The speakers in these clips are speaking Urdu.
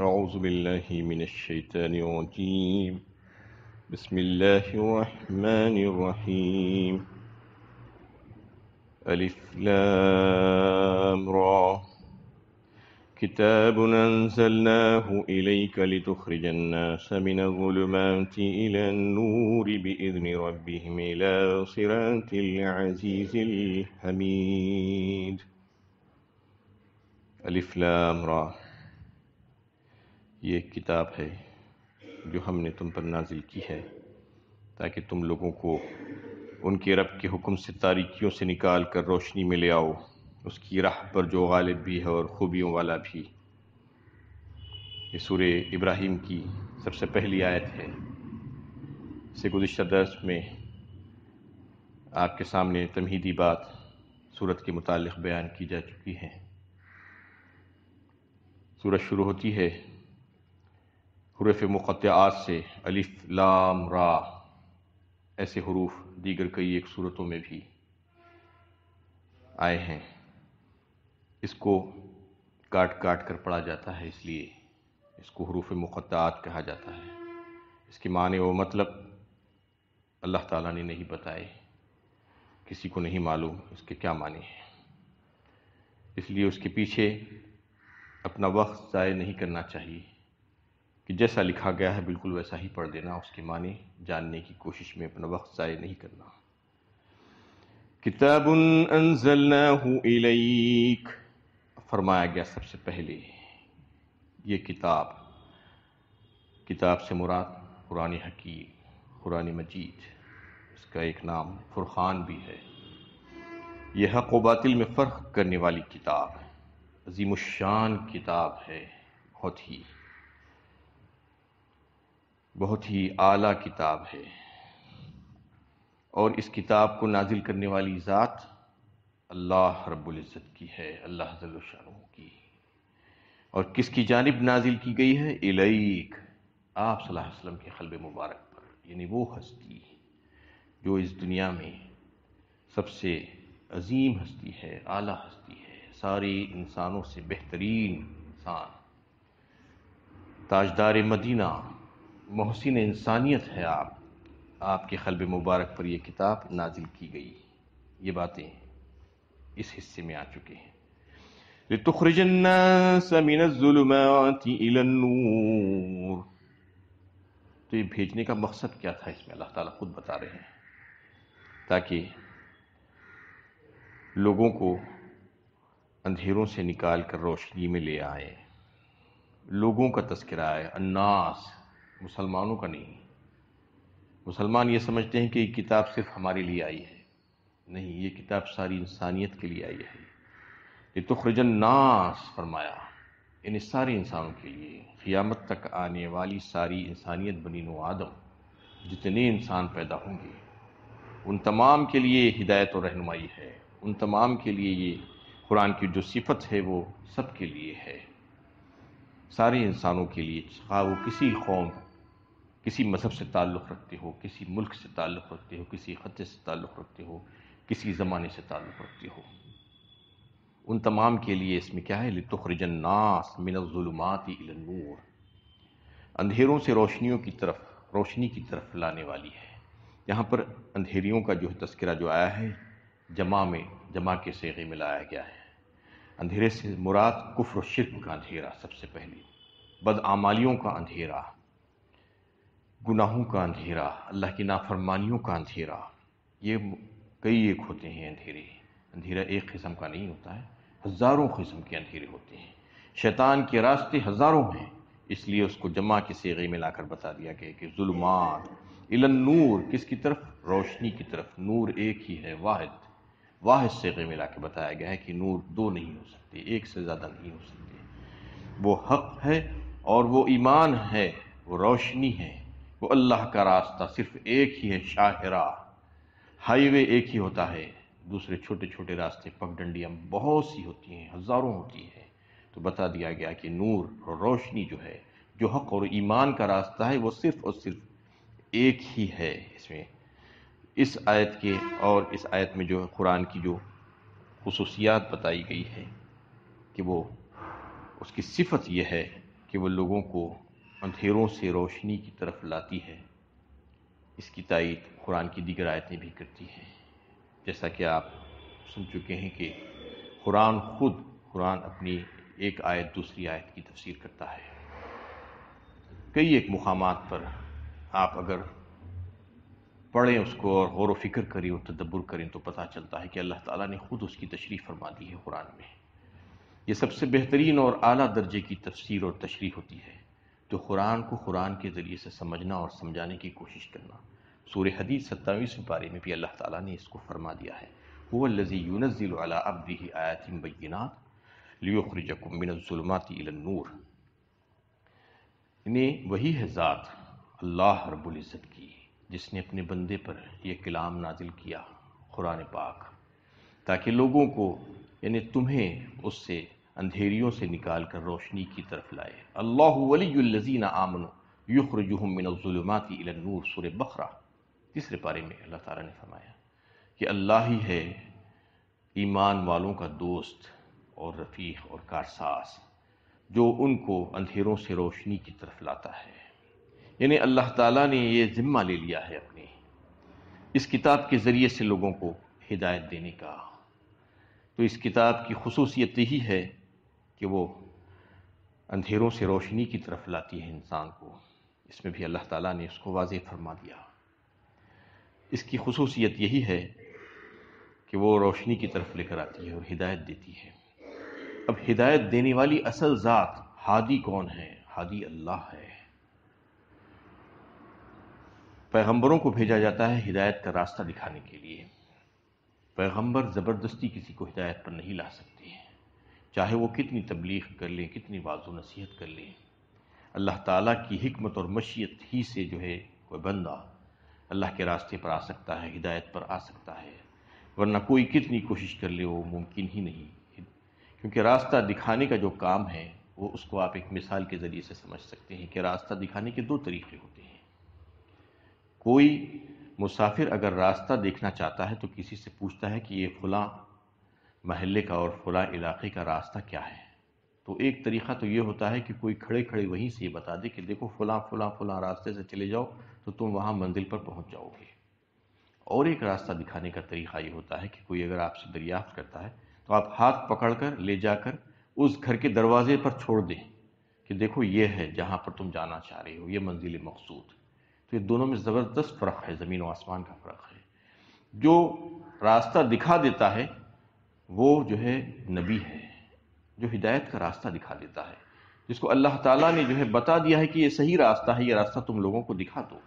أعوذ بالله من الشيطان الرجيم بسم الله الرحمن الرحيم ألف لام را كتاب أنزلناه إليك لتخرج الناس من الظلمات إلى النور بإذن ربهم إلى صراط العزيز الحميد الف لام را، یہ ایک کتاب ہے جو ہم نے تم پر نازل کی ہے تاکہ تم لوگوں کو ان کے رب کے حکم سے تاریکیوں سے نکال کر روشنی میں لے آؤ، اس کی راہ پر جو غالب بھی ہے اور خوبیوں والا بھی۔ یہ سورہ ابراہیم کی سب سے پہلی آیت ہے۔ اس سے گزشتہ درس میں آپ کے سامنے تمہیدی بات سورت کے متعلق بیان کی جا چکی ہے۔ سورت شروع ہوتی ہے حروف مقطعات سے، الف لام را، ایسے حروف دیگر کئی ایک صورتوں میں بھی آئے ہیں۔ اس کو کاٹ کاٹ کر پڑھا جاتا ہے، اس لیے اس کو حروف مقطعات کہا جاتا ہے۔ اس کے معنی و مطلب اللہ تعالیٰ نے نہیں بتائے، کسی کو نہیں معلوم اس کے کیا معنی ہیں، اس لیے اس کے پیچھے اپنا وقت ضائع نہیں کرنا چاہیے کہ جیسا لکھا گیا ہے بالکل ویسا ہی پڑھ دینا، اس کے معنی جاننے کی کوشش میں اپنا وقت ضائع نہیں کرنا۔ کتاب انزلناہ الیک، فرمایا گیا سب سے پہلے یہ کتاب سے مراد قرآن حکیم، قرآن مجید، اس کا ایک نام فرقان بھی ہے۔ یہ حق و باطل میں فرق کرنے والی کتاب، عظیم الشان کتاب ہے، بہت ہی اعلیٰ کتاب ہے۔ اور اس کتاب کو نازل کرنے والی ذات اللہ رب العزت کی ہے، اللہ جل شانہ کی۔ اور کس کی جانب نازل کی گئی ہے؟ الیک، آپ صلی اللہ علیہ وسلم کے قلب مبارک پر، یعنی وہ ہستی جو اس دنیا میں سب سے عظیم ہستی ہے، اعلیٰ ہستی ہے، سارے انسانوں سے بہترین انسان، تاجدار مدینہ، محسن انسانیت ہے آپ کے قلب مبارک پر یہ کتاب نازل کی گئی۔ یہ باتیں اس حصے میں آ چکے ہیں۔ لِتُخْرِجَ النَّاسَ مِنَ الظُّلُمَاتِ إِلَى النُّورِ، تو یہ بھیجنے کا مقصد کیا تھا، اس میں اللہ تعالیٰ خود بتا رہے ہیں، تاکہ لوگوں کو اندھیروں سے نکال کر روشنی میں لے آئے۔ لوگوں کا تذکرہ ہے، الناس، مسلمانوں کا نہیں۔ مسلمان یہ سمجھتے ہیں کہ یہ کتاب صرف ہمارے لیے آئی ہے، نہیں، یہ کتاب ساری انسانیت کے لیے آئی ہے۔ لِتُخْرِجَ النَّاسَ فرمایا، یعنی سارے انسانوں کے لیے، قیامت تک آنے والی ساری انسانیت، بنی نوع آدم، جتنے انسان پیدا ہوں گے ان تمام کے لیے ہدایت و رہنمائی ہے، ان تمام کے لیے یہ قرآن کی جو صفت ہے وہ سب کے لیے ہے، سارے انسانوں کے لیے، خواہ وہ کسی قوم، کسی مذہب سے تعلق رکھتے ہو، کسی ملک سے تعلق رکھتے ہو، کسی خطے سے تعلق رکھتے ہو، کسی زمانے سے تعلق رکھتے ہو، ان تمام کے لیے اس میں کیا ہے؟ لِتُخْرِجَ النَّاسَ مِنَ الظُّلُمَاتِ إِلَى النُّورِ، اندھیروں سے روشنی کی طرف لانے والی ہے۔ یہاں پر اندھیریوں کا جو تذکرہ جو آیا ہے جمع کے صیغے میں لایا گیا ہے۔ اندھیرے سے مراد کفر و شرک کا اندھیرا، سب سے پہلے بدعمالیوں کا اندھیرا، گناہوں کا اندھیرا، اللہ کی نافرمانیوں کا اندھیرا۔ یہ کئی ایک ہوتے ہیں اندھیرا ایک قسم کا نہیں ہوتا ہے، ہزاروں قسم کے اندھیرے ہوتے ہیں۔ شیطان کے راستے ہزاروں ہیں، اس لیے اس کو جمع کے صیغے میں لا کر بتا دیا گیا کہ ظلمات الی النور، کس کی طرف؟ روشنی کی طرف۔ نور ایک ہی ہے، واحد صیغے میں لا کے بتایا گیا ہے کہ نور دو نہیں ہو سکتے، ایک سے زیادہ نہیں ہو سکتے۔ وہ حق ہے اور وہ ایمان ہے، وہ روشنی ہے، وہ اللہ کا راستہ صرف ایک ہی ہے، شاہراہ، ہائی وے ایک ہی ہوتا ہے، دوسرے چھوٹے چھوٹے راستے، پگڈنڈیاں بہت سی ہوتی ہیں، ہزاروں ہوتی ہیں۔ تو بتا دیا گیا کہ نور اور روشنی جو ہے، جو حق اور ایمان کا راستہ ہے، وہ صرف اور صرف ایک ہی ہے۔ اس میں اس آیت کے اور اس آیت میں جو قرآن کی جو خصوصیات بتائی گئی ہے کہ وہ اس کی صفت یہ ہے کہ وہ لوگوں کو اندھیروں سے روشنی کی طرف لاتی ہے، اس کی تائید قرآن کی دیگر آیتیں بھی کرتی ہیں۔ جیسا کہ آپ سن چکے ہیں کہ قرآن اپنی ایک آیت دوسری آیت کی تفسیر کرتا ہے۔ کئی ایک مقامات پر آپ اگر پڑھیں اس کو اور غور و فکر کریں اور تدبر کریں تو پتہ چلتا ہے کہ اللہ تعالیٰ نے خود اس کی تشریح فرما دی ہے قرآن میں۔ یہ سب سے بہترین اور اعلیٰ درجے کی تفسیر اور تشریح ہوتی ہے، تو قرآن کو قرآن کے ذریعے سے سمجھنا اور سمجھانے کی کوشش کرنا۔ سورہ حدید 27ویں پارے میں بھی اللہ تعالیٰ نے اس کو فرما دیا ہے، هو الذی ينزل علی عبده آیات بینات لیخرجکم من الظلمات الی النور۔ انہیں وہی ہے ذات اللہ رب العزت کی جس نے اپنے بندے پر یہ کلام نازل کیا قرآن پاک، تاکہ لوگوں کو یعنی تمہیں اس سے اندھیریوں سے نکال کر روشنی کی طرف لائے۔ اللہ ولی الذین آمنوا یخرجہم من الظلمات الی النور، سورہ بقرہ 3 پارے میں اللہ تعالیٰ نے فرمایا کہ اللہ ہی ہے ایمان والوں کا دوست اور رفیق اور کارساز، جو ان کو اندھیروں سے روشنی کی طرف لاتا ہے۔ یعنی اللہ تعالیٰ نے یہ ذمہ لے لیا ہے اپنے اس کتاب کے ذریعے سے لوگوں کو ہدایت دینے کا۔ تو اس کتاب کی خصوصیت یہی ہے کہ وہ اندھیروں سے روشنی کی طرف لاتی ہے انسان کو۔ اس میں بھی اللہ تعالیٰ نے اس کو واضح فرما دیا۔ اس کی خصوصیت یہی ہے کہ وہ روشنی کی طرف لے کر آتی ہے اور ہدایت دیتی ہے۔ اب ہدایت دینے والی اصل ذات ہادی کون ہے؟ ہادی اللہ ہے۔ پیغمبروں کو بھیجا جاتا ہے ہدایت کا راستہ دکھانے کے لیے۔ پیغمبر زبردستی کسی کو ہدایت پر نہیں لا سکتے ہیں، چاہے وہ کتنی تبلیغ کر لیں، کتنی واعظ و نصیحت کر لیں۔ اللہ تعالیٰ کی حکمت اور مشیت ہی سے جو ہے کوئی بندہ اللہ کے راستے پر آ سکتا ہے، ہدایت پر آ سکتا ہے، ورنہ کوئی کتنی کوشش کر لے وہ ممکن ہی نہیں۔ کیونکہ راستہ دکھانے کا جو کام ہے وہ اس کو آپ ایک مثال کے ذریعے سے سمجھ سکتے ہیں کہ راستہ دکھانے کے 2 طریقے ہوتے ہیں۔ کوئی مسافر اگر راستہ دیکھنا چاہتا ہے تو کسی سے پوچھتا ہے کہ یہ فلاں محلے کا اور فلاں علاقے کا راستہ کیا ہے، تو ایک طریقہ تو یہ ہوتا ہے کہ کوئی کھڑے کھڑے وہیں سے یہ بتا دے کہ دیکھو فلاں فلاں فلاں راستے سے چلے جاؤ تو تم وہاں منزل پر پہنچ جاؤ گے۔ اور ایک راستہ دکھانے کا طریقہ یہ ہوتا ہے کہ کوئی اگر آپ سے دریافت کرتا ہے تو آپ ہاتھ پکڑ کر لے جا کر اس گھر کے دروازے پر چھوڑ دیں کہ دیکھو یہ ہے جہاں پر تم جانا چاہ رہے ہو، یہ منزل مقصود۔ تو یہ دونوں میں زبردست فرق ہے، زمین و آسمان کا فرق ہے۔ جو راستہ دکھا دیتا ہے وہ جو ہے نبی ہے، جو ہدایت کا راستہ دکھا دیتا ہے، جس کو اللہ تعالیٰ نے جو ہے بتا دیا ہے کہ یہ صحیح راستہ ہے، یہ راستہ تم لوگوں کو دکھا دو۔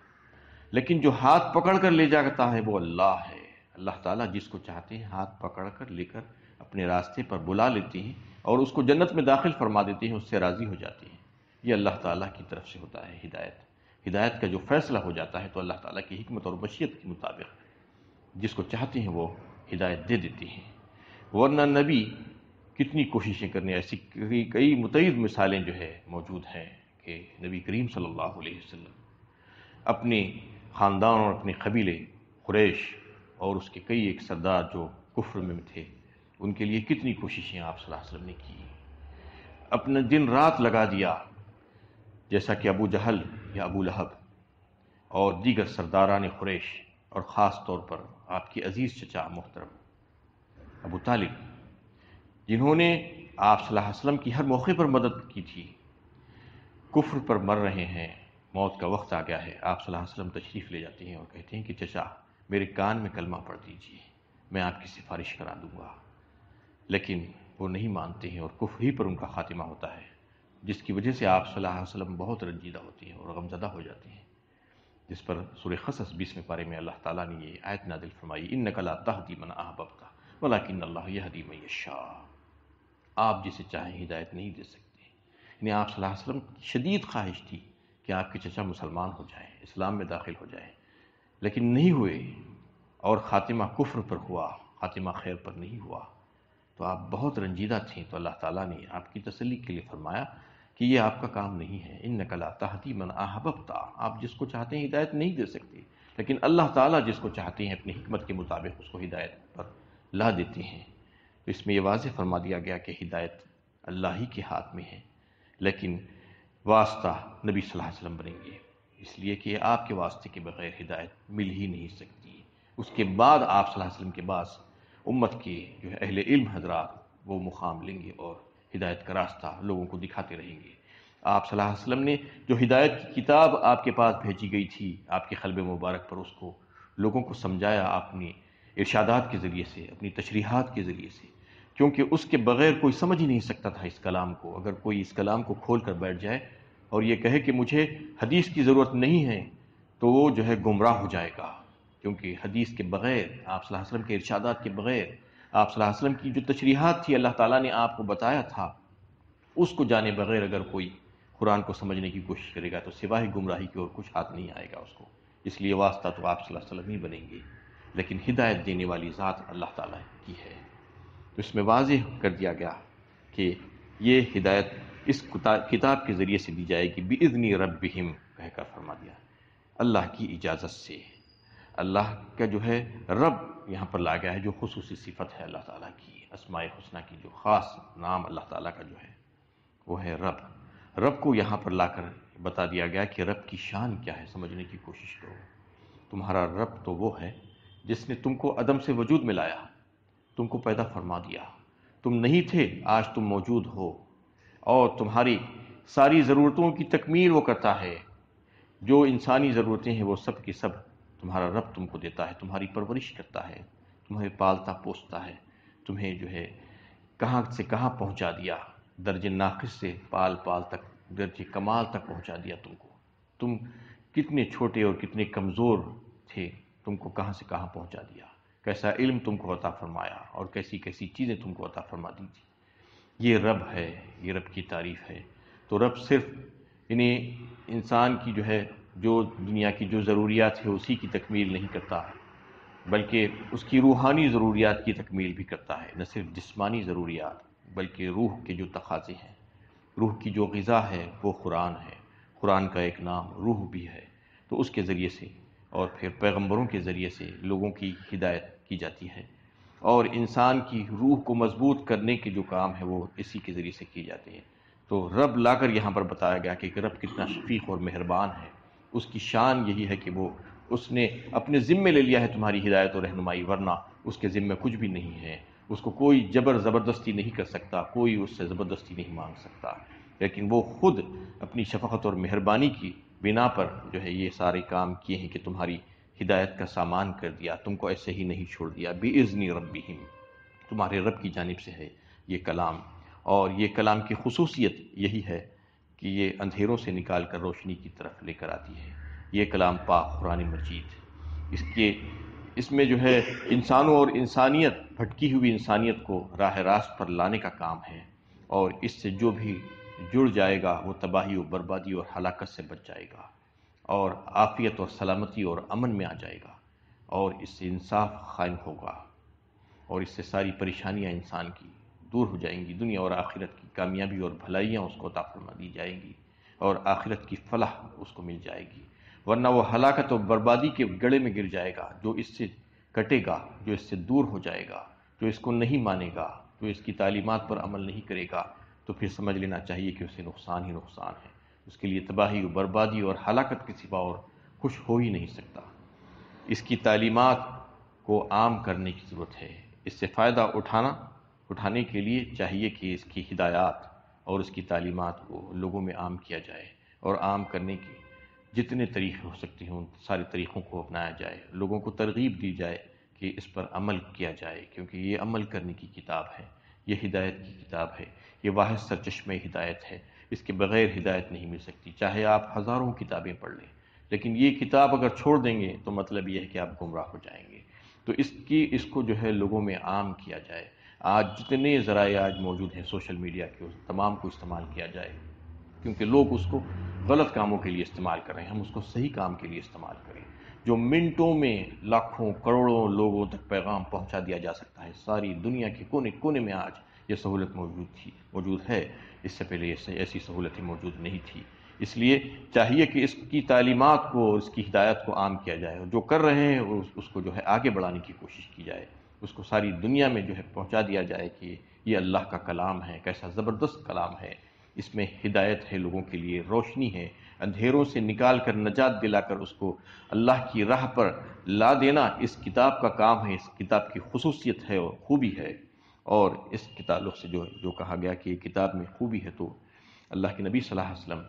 لیکن جو ہاتھ پکڑ کر لے جاتا ہے وہ اللہ ہے۔ اللہ تعالیٰ جس کو چاہتے ہیں ہاتھ پکڑ کر لے کر اپنے راستے پر بلا لیتے ہیں اور اس کو جنت میں داخل فرما دیتے ہیں، اس سے راضی ہو جاتے ہیں۔ یہ اللہ تعالیٰ کی طرف سے ہوتا ہے ہدایت کا جو فیصلہ ہو جاتا ہے تو اللہ تعالیٰ کی حکمت اور مشیت کے مطابق جس کو چاہتے ہیں وہ ہدایت دے دیتے ہیں۔ ورنہ نبی کتنی کوششیں کرنے، ایسی کئی متعدد مثالیں جو ہے موجود ہیں کہ نبی کریم صلی اللہ علیہ وسلم اپنے خاندان اور اپنے قبیلے قریش اور اس کے کئی ایک سردار جو کفر میں تھے، ان کے لیے کتنی کوششیں آپ صلی اللہ علیہ وسلم نے کی، اپنا دن رات لگا دیا، جیسا کہ ابو جہل یا ابو لہب اور دیگر سرداران قریش اور خاص طور پر آپ کے عزیز چچا محترم ابو طالب، جنہوں نے آپ صلی اللہ علیہ وسلم کی ہر موقع پر مدد کی تھی۔ کفر پر مر رہے ہیں، موت کا وقت آ گیا ہے، آپ صلی اللہ علیہ وسلم تشریف لے جاتے ہیں اور کہتے ہیں کہ چچا میرے کان میں کلمہ پڑھ دیجیے، میں آپ کی سفارش کرا دوں گا۔ لیکن وہ نہیں مانتے ہیں اور کفر ہی پر ان کا خاتمہ ہوتا ہے، جس کی وجہ سے آپ صلی اللہ علیہ وسلم بہت رنجیدہ ہوتے ہیں اور غمزدہ ہو جاتے ہیں، جس پر سورہ قصص 20ویں پارے میں اللہ تعالیٰ نے یہ آیت نازل فرمائی، اِنَّکَ لَا تَهْدِی مَنْ أَحْبَبْتَ وَلَٰكِنَّ اللَّهَ يَهْدِی مَن یَشَاءُ۔ آپ جسے چاہیں ہدایت نہیں دے سکتے۔ یعنی آپ صلی اللہ علیہ وسلم کی شدید خواہش تھی کہ آپ کے چچا مسلمان ہو جائیں، اسلام میں داخل ہو جائیں، لیکن نہیں ہوئے اور خاتمہ کفر پر ہوا، خاتمہ خیر پر نہیں ہوا، تو آپ بہت رنجیدہ تھیں۔ تو اللہ تعالیٰ نے آپ کی تسلی کے لیے فرمایا کہ یہ آپ کا کام نہیں ہے، اِنَّکَ لَا تَهْدِی مَنْ أَحْبَبْتَ، آپ جس کو چاہتے ہیں ہدایت نہیں دے سکتے، لیکن اللہ تعالیٰ جس کو چاہتے ہیں اپنی حکمت کے مطابق اس کو ہدایت پر لا دیتے ہیں۔ تو اس میں یہ واضح فرما دیا گیا کہ ہدایت اللہ ہی کے ہاتھ میں ہے، لیکن واسطہ نبی صلی اللہ علیہ وسلم بنیں گے، اس لیے کہ آپ کے واسطے کے بغیر ہدایت مل ہی نہیں سکتی۔ اس کے بعد آپ صلی اللہ علیہ وسلم کے بعد امت کے جو ہے اہل علم حضرات وہ مقام لیں گے اور ہدایت کا راستہ لوگوں کو دکھاتے رہیں گے۔ آپ صلی اللہ علیہ وسلم نے جو ہدایت کی کتاب آپ کے پاس بھیجی گئی تھی آپ کے قلب مبارک پر، اس کو لوگوں کو سمجھایا اپنی ارشادات کے ذریعے سے، اپنی تشریحات کے ذریعے سے، کیونکہ اس کے بغیر کوئی سمجھ ہی نہیں سکتا تھا اس کلام کو۔ اگر کوئی اس کلام کو کھول کر بیٹھ جائے اور یہ کہے کہ مجھے حدیث کی ضرورت نہیں ہے تو وہ جو ہے گمراہ ہو جائے گا، کیونکہ حدیث کے بغیر، آپ صلی اللہ علیہ وسلم کے ارشادات کے بغیر، آپ صلی اللہ علیہ وسلم کی جو تشریحات تھی اللہ تعالیٰ نے آپ کو بتایا تھا، اس کو جانے بغیر اگر کوئی قرآن کو سمجھنے کی کوشش کرے گا تو سوائے گمراہی کی اور کچھ ہاتھ نہیں آئے گا اس کو۔ اس لیے واسطہ تو آپ صلی اللہ علیہ وسلم ہی بنیں گے، لیکن ہدایت دینے والی ذات اللہ تعالیٰ کی ہے۔ تو اس میں واضح کر دیا گیا کہ یہ ہدایت اس کتاب کے ذریعے سے دی جائے گی، بِإِذْنِ رَبِّهِمْ کہہ کر فرما دیا، اللہ کی اجازت سے۔ اللہ کا جو ہے رب یہاں پر لا گیا ہے، جو خصوصی صفت ہے اللہ تعالیٰ کی، اسماء الحسنہ کی جو خاص نام اللہ تعالیٰ کا جو ہے وہ ہے رب۔ رب کو یہاں پر لا کر بتا دیا گیا کہ رب کی شان کیا ہے، سمجھنے کی کوشش کرو۔ تمہارا رب تو وہ ہے جس نے تم کو عدم سے وجود میں لایا، تم کو پیدا فرما دیا، تم نہیں تھے آج تم موجود ہو، اور تمہاری ساری ضرورتوں کی تکمیل وہ کرتا ہے۔ جو انسانی ضرورتیں ہیں وہ سب کی سب تمہارا رب تم کو دیتا ہے، تمہاری پرورش کرتا ہے، تمہیں پالتا پوستا ہے، تمہیں جو ہے کہاں سے کہاں پہنچا دیا، درجہ ناقص سے پال تک، درجہ کمال تک پہنچا دیا تم کو۔ تم کتنے چھوٹے اور کتنے کمزور تھے، تم کو کہاں سے کہاں پہنچا دیا، کیسا علم تم کو عطا فرمایا اور کیسی کیسی چیزیں تم کو عطا فرما دی تھی۔ یہ رب ہے، یہ رب کی تعریف ہے۔ تو رب صرف انسان کی جو ہے جو دنیا کی جو ضروریات ہے اسی کی تکمیل نہیں کرتا، بلکہ اس کی روحانی ضروریات کی تکمیل بھی کرتا ہے، نہ صرف جسمانی ضروریات بلکہ روح کے جو تقاضے ہیں، روح کی جو غذا ہے وہ قرآن ہے۔ قرآن کا ایک نام روح بھی ہے، تو اس کے ذریعے سے اور پھر پیغمبروں کے ذریعے سے لوگوں کی ہدایت کی جاتی ہے، اور انسان کی روح کو مضبوط کرنے کے جو کام ہے وہ اسی کے ذریعے سے کیے جاتے ہیں۔ تو رب لا کر یہاں پر بتایا گیا کہ رب کتنا شفیق اور مہربان ہے، اس کی شان یہی ہے کہ وہ اس نے اپنے ذمے لے لیا ہے تمہاری ہدایت اور رہنمائی، ورنہ اس کے ذمے کچھ بھی نہیں ہے، اس کو کوئی زبردستی نہیں کر سکتا، کوئی اس سے زبردستی نہیں مانگ سکتا، لیکن وہ خود اپنی شفقت اور مہربانی کی بنا پر جو ہے یہ سارے کام کیے ہیں کہ تمہاری ہدایت کا سامان کر دیا، تم کو ایسے ہی نہیں چھوڑ دیا۔ بِإِذْنِ رَبِّهِمْ، تمہارے رب کی جانب سے ہے یہ کلام، اور یہ کلام کی خصوصیت یہی ہے کہ یہ اندھیروں سے نکال کر روشنی کی طرف لے کر آتی ہے۔ یہ کلام پاک قرآن مجید، اس میں جو ہے انسانوں اور انسانیت، بھٹکی ہوئی انسانیت کو راہ راست پر لانے کا کام ہے، اور اس سے جو بھی جڑ جائے گا وہ تباہی و بربادی اور ہلاکت سے بچ جائے گا، اور عافیت اور سلامتی اور امن میں آ جائے گا، اور اس سے انصاف قائم ہوگا، اور اس سے ساری پریشانیاں انسان کی دور ہو جائیں گی، دنیا اور آخرت کی کامیابی اور بھلائیاں اس کو عطا فرما دی جائیں گی، اور آخرت کی فلاح اس کو مل جائے گی، ورنہ وہ ہلاکت اور بربادی کے گڑھے میں گر جائے گا۔ جو اس سے کٹے گا، جو اس سے دور ہو جائے گا، جو اس کو نہیں مانے گا، جو اس کی تعلیمات پر عمل نہیں کرے گا، تو پھر سمجھ لینا چاہیے کہ اسے نقصان ہی نقصان ہے، اس کے لیے تباہی و بربادی اور ہلاکت کے سوا اور خوش ہو ہی نہیں سکتا۔ اس کی تعلیمات کو عام کرنے کی ضرورت ہے، اس سے فائدہ اٹھانے کے لیے چاہیے کہ اس کی ہدایات اور اس کی تعلیمات کو لوگوں میں عام کیا جائے، اور عام کرنے کے جتنے طریقے ہو سکتے ہیں ان سارے طریقوں کو اپنایا جائے، لوگوں کو ترغیب دی جائے کہ اس پر عمل کیا جائے، کیونکہ یہ عمل کرنے کی کتاب ہے، یہ ہدایت کی کتاب ہے، یہ واحد سرچشمہ ہدایت ہے، اس کے بغیر ہدایت نہیں مل سکتی، چاہے آپ ہزاروں کتابیں پڑھ لیں، لیکن یہ کتاب اگر چھوڑ دیں گے تو مطلب یہ ہے کہ آپ گمراہ ہو جائیں گے۔ تو اس کو جو ہے لوگوں میں عام کیا جائے۔ آج جتنے ذرائع آج موجود ہیں سوشل میڈیا کے، اس تمام کو استعمال کیا جائے، کیونکہ لوگ اس کو غلط کاموں کے لیے استعمال کر رہے ہیں، ہم اس کو صحیح کام کے لیے استعمال کریں، جو منٹوں میں لاکھوں کروڑوں لوگوں تک پیغام پہنچا دیا جا سکتا ہے۔ ساری دنیا کے کونے کونے میں آج یہ سہولت موجود ہے، اس سے پہلے ایسی سہولتیں موجود نہیں تھی۔ اس لیے چاہیے کہ اس کی تعلیمات کو، اس کی ہدایت کو عام کیا جائے، اور جو کر رہے ہیں اس کو جو ہے آگے بڑھانے کی کوشش کی جائے، اس کو ساری دنیا میں جو ہے پہنچا دیا جائے کہ یہ اللہ کا کلام ہے، کیسا زبردست کلام ہے، اس میں ہدایت ہے لوگوں کے لیے، روشنی ہے، اندھیروں سے نکال کر نجات دلا کر اس کو اللہ کی راہ پر لا دینا اس کتاب کا کام ہے، اس کتاب کی خصوصیت ہے اور خوبی ہے۔ اور اس کے تعلق سے جو کہا گیا کہ یہ کتاب میں خوبی ہے، تو اللہ کے نبی صلی اللہ علیہ وسلم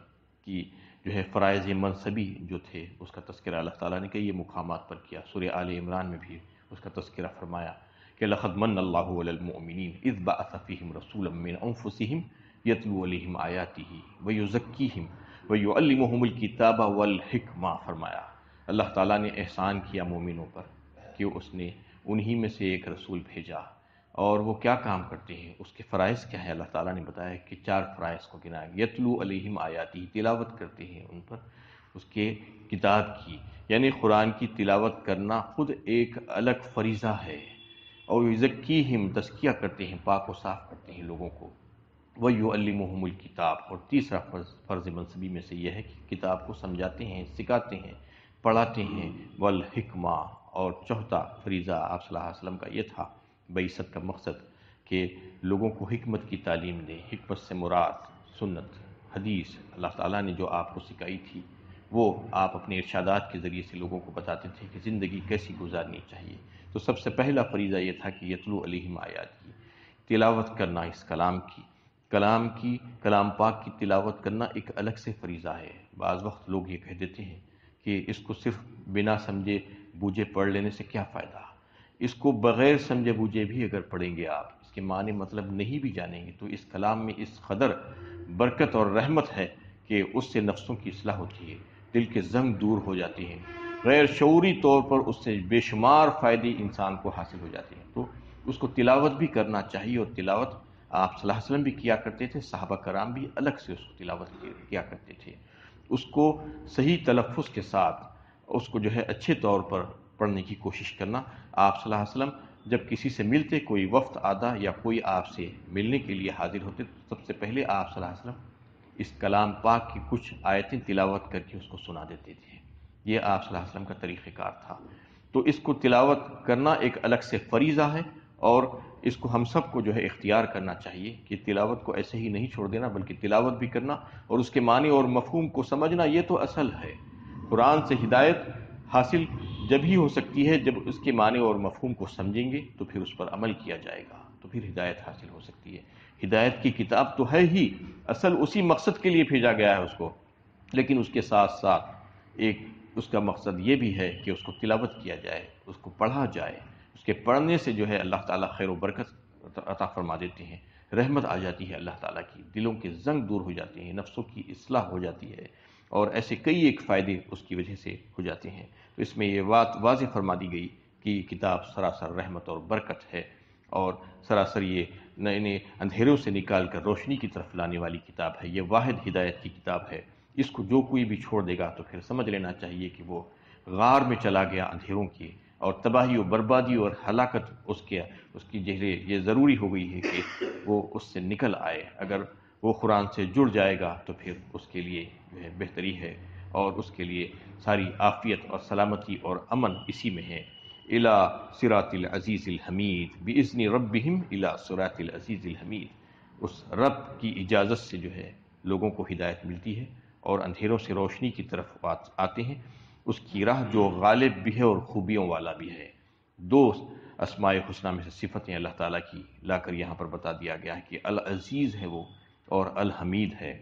کی جو ہے فرائض منصبی جو تھے اس کا تذکرہ اللہ تعالیٰ نے کئی مقامات پر کیا۔ سورہ آل عمران میں بھی اس کا تذکرہ فرمایا کہ لَقَدْ مَنَّ اللَّهُ عَلَى الْمُؤْمِنِينَ إِذْ بَعَثَ فِيهِمْ رَسُولًا مِّنْ أَنفُسِهِمْ يَتْلُو عَلَيْهِمْ آيَاتِهِ وَيُزَكِّيهِمْ وَيُعَلِّمُهُمُ الْكِتَابَ وَالْحِكْمَةَ فرمایا اللہ تعالیٰ نے احسان کیا مومنوں پر کہ اس نے انہی میں سے ایک رسول بھیجا، اور وہ کیا کام کرتے ہیں، اس کے فرائض کیا ہے۔ اللہ تعالیٰ نے بتایا کہ 4 فرائض کو گنایا، یتلو علیہم آیاتی، تلاوت کرتے ہیں ان پر اس کے کتاب کی، یعنی قرآن کی تلاوت کرنا خود ایک الگ فریضہ ہے، اور یزکیہم، تزکیہ کرتے ہیں، پاک و صاف کرتے ہیں لوگوں کو، وَيُعَلِّمُهُمُ الْكِتَابَ، اور تیسرا فرض منصبی میں سے یہ ہے کہ کتاب کو سمجھاتے ہیں، سکھاتے ہیں، پڑھاتے ہیں، والحکمہ، اور چوتھا فریضہ آپ صلی اللہ علیہ وسلم کا یہ تھا بعثت کا مقصد کہ لوگوں کو حکمت کی تعلیم دیں۔ حکمت سے مراد سنت، حدیث، اللہ تعالیٰ نے جو آپ کو سکھائی تھی وہ آپ اپنے ارشادات کے ذریعے سے لوگوں کو بتاتے تھے کہ زندگی کیسی گزارنی چاہیے۔ تو سب سے پہلا فریضہ یہ تھا کہ یتلو علیہم آیات کی تلاوت کرنا، اس کلام پاک کی تلاوت کرنا ایک الگ سے فریضہ ہے۔ بعض وقت لوگ یہ کہہ دیتے ہیں کہ اس کو صرف بنا سمجھے بوجھے پڑھ لینے سے کیا فائدہ، اس کو بغیر سمجھے بوجھے بھی اگر پڑھیں گے آپ، اس کے معنی مطلب نہیں بھی جانیں گے، تو اس کلام میں اس قدر برکت اور رحمت ہے کہ اس سے نفسوں کی اصلاح ہوتی ہے، دل کے زنگ دور ہو جاتے ہیں، غیر شعوری طور پر اس سے بے شمار فائدے انسان کو حاصل ہو جاتے ہیں۔ تو اس کو تلاوت بھی کرنا چاہیے، اور تلاوت آپ صلی اللہ علیہ وسلم بھی کیا کرتے تھے، صحابہ کرام بھی الگ سے اس کو تلاوت کیا کرتے تھے۔ اس کو صحیح تلفظ کے ساتھ اس کو جو ہے اچھے طور پر پڑھنے کی کوشش کرنا۔ آپ صلی اللہ علیہ وسلم جب کسی سے ملتے، کوئی وفد آتا یا کوئی آپ سے ملنے کے لیے حاضر ہوتے، تو سب سے پہلے آپ صلی اللہ علیہ وسلم اس کلام پاک کی کچھ آیتیں تلاوت کر کے اس کو سنا دیتے تھے۔ یہ آپ صلی اللہ علیہ وسلم کا طریقہ کار تھا۔ تو اس کو تلاوت کرنا ایک الگ سے فریضہ ہے، اور اس کو ہم سب کو جو ہے اختیار کرنا چاہیے کہ تلاوت کو ایسے ہی نہیں چھوڑ دینا، بلکہ تلاوت بھی کرنا اور اس کے معنی اور مفہوم کو سمجھنا، یہ تو اصل ہے۔ قرآن سے ہدایت حاصل جب ہی ہو سکتی ہے جب اس کے معنی اور مفہوم کو سمجھیں گے، تو پھر اس پر عمل کیا جائے گا، تو پھر ہدایت حاصل ہو سکتی ہے۔ ہدایت کی کتاب تو ہے ہی، اصل اسی مقصد کے لیے بھیجا گیا ہے اس کو، لیکن اس کے ساتھ ساتھ ایک اس کا مقصد یہ بھی ہے کہ اس کو تلاوت کیا جائے، اس کو پڑھا جائے۔ اس کے پڑھنے سے جو ہے اللہ تعالیٰ خیر و برکت عطا فرما دیتے ہیں، رحمت آ جاتی ہے اللہ تعالیٰ کی، دلوں کے زنگ دور ہو جاتے ہیں، نفسوں کی اصلاح ہو جاتی ہے، اور ایسے کئی ایک فائدے اس کی وجہ سے ہو جاتے ہیں۔ تو اس میں یہ بات واضح فرما دی گئی کہ یہ کتاب سراسر رحمت اور برکت ہے، اور سراسر یہ نئے نئے اندھیروں سے نکال کر روشنی کی طرف لانے والی کتاب ہے۔ یہ واحد ہدایت کی کتاب ہے۔ اس کو جو کوئی بھی چھوڑ دے گا تو پھر سمجھ لینا چاہیے کہ وہ غار میں چلا گیا اندھیروں کی، اور تباہی و بربادی اور ہلاکت اس کی جہرے یہ ضروری ہو گئی ہے کہ وہ اس سے نکل آئے۔ اگر وہ قرآن سے جڑ جائے گا تو پھر اس کے لیے جو ہے بہتری ہے، اور اس کے لیے ساری عافیت اور سلامتی اور امن اسی میں ہے۔ الی صراط العزیز الحمید، باذن ربہم الی صراط العزیز الحمید، اس رب کی اجازت سے جو ہے لوگوں کو ہدایت ملتی ہے، اور اندھیروں سے روشنی کی طرف آتے ہیں، اس کی راہ جو غالب بھی ہے اور خوبیوں والا بھی ہے۔ 2 اسماء حسنہ میں سے صفتیں اللہ تعالیٰ کی لا کر یہاں پر بتا دیا گیا ہے کہ العزیز ہے وہ، اور الحمید ہے۔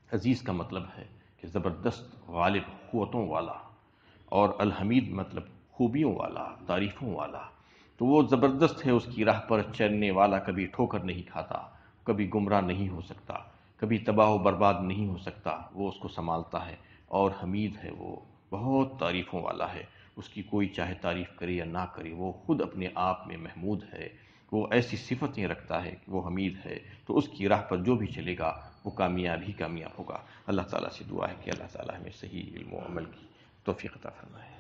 عزیز کا مطلب ہے کہ زبردست غالب قوتوں والا، اور الحمید مطلب خوبیوں والا، تعریفوں والا۔ تو وہ زبردست ہے، اس کی راہ پر چلنے والا کبھی ٹھوکر نہیں کھاتا، کبھی گمراہ نہیں ہو سکتا، کبھی تباہ و برباد نہیں ہو سکتا، وہ اس کو سنبھالتا ہے۔ اور حمید ہے، وہ بہت تعریفوں والا ہے، اس کی کوئی چاہے تعریف کرے یا نہ کرے، وہ خود اپنے آپ میں محمود ہے، وہ ایسی صفتیں رکھتا ہے کہ وہ حمید ہے۔ تو اس کی راہ پر جو بھی چلے گا وہ کامیاب ہی کامیاب ہوگا۔ اللہ تعالیٰ سے دعا ہے کہ اللہ تعالیٰ ہمیں صحیح علم و عمل کی توفیق عطا فرمائے۔